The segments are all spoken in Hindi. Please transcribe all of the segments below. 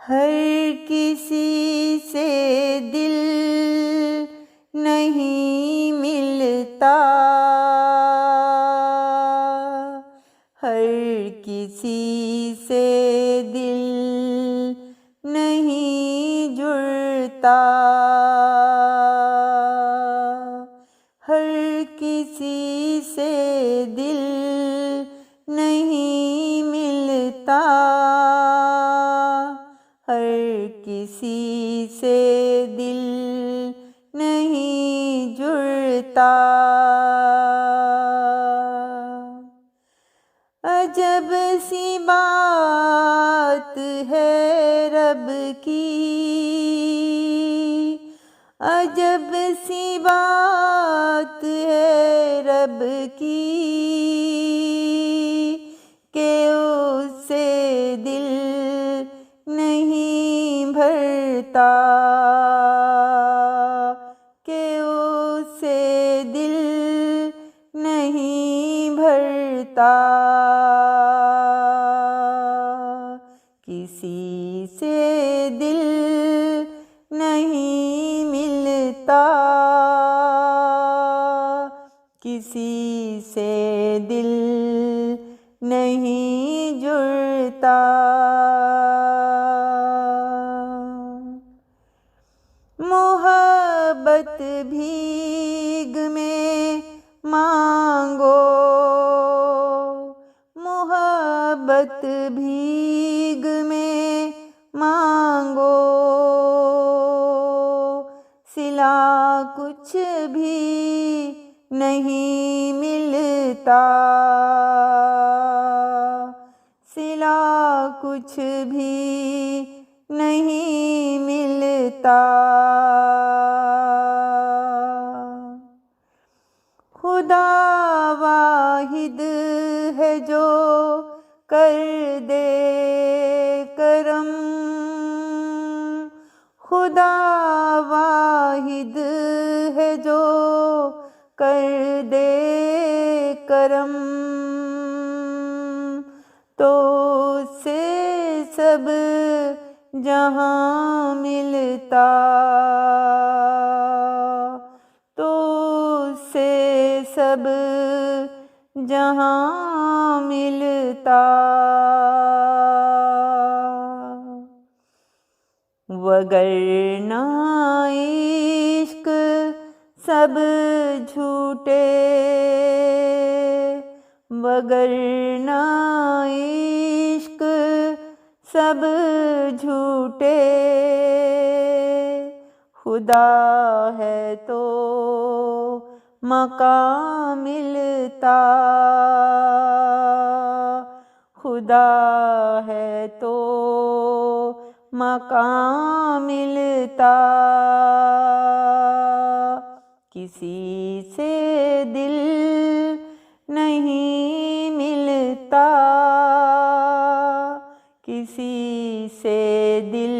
हर किसी से दिल नहीं मिलता, हर किसी से दिल नहीं जुड़ता, हर किसी से दिल नहीं मिलता, हर किसी से दिल नहीं जुड़ता। अजब सी बात है रब की, अजब सी बात है रब की, कि उससे दिल नहीं भरता, कि उससे दिल नहीं भरता। किसी से दिल नहीं मिलता, किसी से दिल नहीं जुड़ता। मोहब्बत भीग में मांगो, मोहब्बत भीग में मांगो, सिला कुछ भी नहीं मिलता, सिला कुछ भी नहीं मिलता। खुदा वाहिद है जो कर दे करम, खुदा वाहिद है जो कर दे करम, तो उससे सब जहां मिलता, तो उससे सब जहां मिलता। वगरना इश्क सब झूठे, वगरना इश्क सब झूठे, खुदा है तो मकाम मिलता, खुदा है तो मकाम मिलता। किसी से दिल नहीं मिलता, किसी से दिल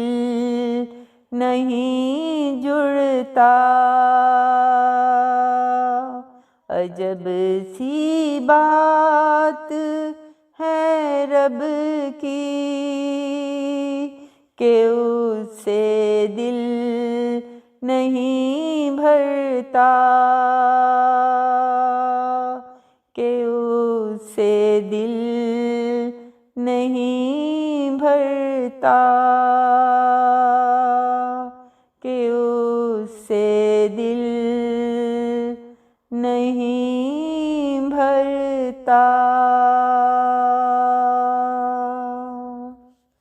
नहीं जुड़ता। अजब सी बात है रब की, कि उससे दिल नहीं भरता, कि उससे दिल नहीं भरता, कि उससे दिल नहीं भरता।